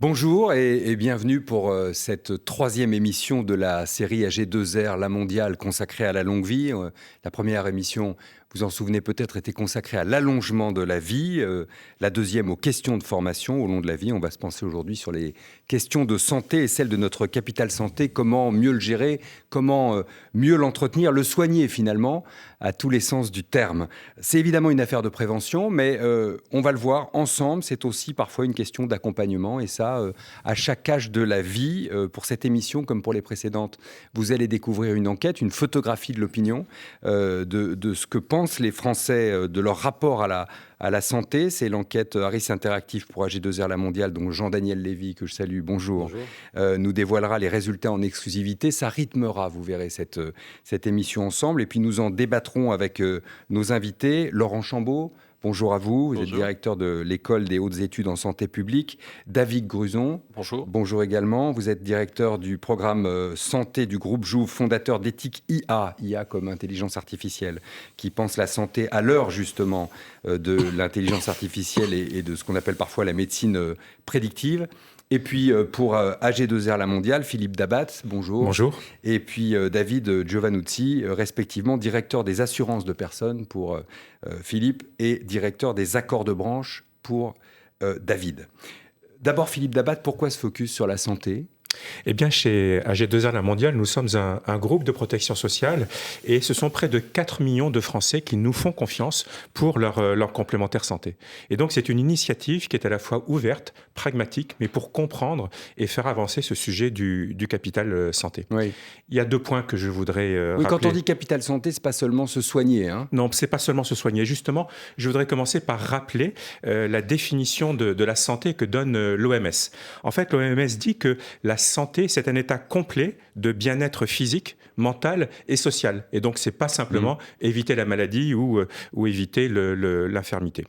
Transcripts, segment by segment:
Bonjour et bienvenue pour cette troisième émission de la série AG2R, la mondiale consacrée à la longue vie. La première émission, vous en souvenez peut-être, était consacrée à l'allongement de la vie. La deuxième aux questions de formation au long de la vie. On va se pencher aujourd'hui sur les questions de santé et celles de notre capital santé. Comment mieux le gérer, comment mieux l'entretenir, le soigner finalement à tous les sens du terme. C'est évidemment une affaire de prévention, mais on va le voir ensemble. C'est aussi parfois une question d'accompagnement et ça, à chaque âge de la vie. Pour cette émission, comme pour les précédentes, vous allez découvrir une enquête, une photographie de l'opinion, de ce que pensent les Français, de leur rapport à la santé. C'est l'enquête Harris Interactive pour AG2R La Mondiale, dont Jean-Daniel Lévy, que je salue, bonjour, nous dévoilera les résultats en exclusivité. Ça rythmera, vous verrez, cette émission ensemble. Et puis nous en débattrons avec nos invités. Laurent Chambaud, bonjour à vous. Vous êtes directeur de l'École des hautes études en santé publique. David Gruson. Bonjour. Bonjour également. Vous êtes directeur du programme santé du groupe Jouve, fondateur d'Ethic IA comme intelligence artificielle, qui pense la santé à l'heure justement de l'intelligence artificielle et de ce qu'on appelle parfois la médecine prédictive. Et puis pour AG2R La Mondiale, Philippe Dabat, bonjour. Bonjour. Et puis David Giovanuzzi, respectivement directeur des assurances de personnes pour Philippe et directeur des accords de branche pour David. D'abord Philippe Dabat, pourquoi ce focus sur la santé ? Eh bien, chez AG2R La Mondiale, nous sommes un groupe de protection sociale et ce sont près de 4 millions de Français qui nous font confiance pour leur complémentaire santé. Et donc, c'est une initiative qui est à la fois ouverte, pragmatique, mais pour comprendre et faire avancer ce sujet du capital santé. Oui. Il y a 2 points que je voudrais rappeler. Quand on dit capital santé, ce n'est pas seulement se soigner. Hein. Non, ce n'est pas seulement se soigner. Justement, je voudrais commencer par rappeler la définition de la santé que donne l'OMS. En fait, l'OMS dit que la santé, c'est un état complet de bien-être physique, mental et social. Et donc, ce n'est pas simplement éviter la maladie ou éviter l'infirmité.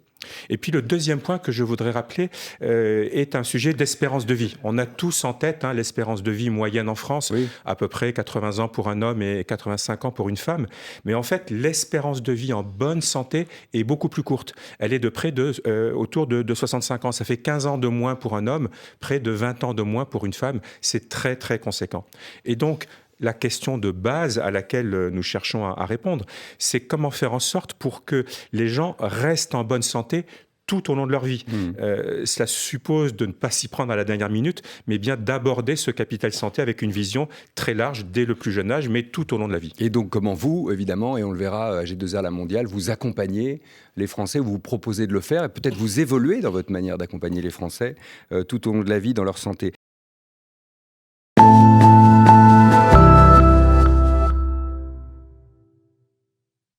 Et puis le deuxième point que je voudrais rappeler est un sujet d'espérance de vie. On a tous en tête l'espérance de vie moyenne en France, à peu près 80 ans pour un homme et 85 ans pour une femme. Mais en fait, l'espérance de vie en bonne santé est beaucoup plus courte. Elle est de près autour de 65 ans. Ça fait 15 ans de moins pour un homme, près de 20 ans de moins pour une femme. C'est très, très conséquent. Et donc, la question de base à laquelle nous cherchons à répondre, c'est comment faire en sorte pour que les gens restent en bonne santé tout au long de leur vie. Cela suppose de ne pas s'y prendre à la dernière minute, mais bien d'aborder ce capital santé avec une vision très large dès le plus jeune âge, mais tout au long de la vie. Et donc comment vous, évidemment, et on le verra à AG2R La Mondiale, vous accompagnez les Français, vous proposez de le faire, et peut-être vous évoluez dans votre manière d'accompagner les Français tout au long de la vie dans leur santé.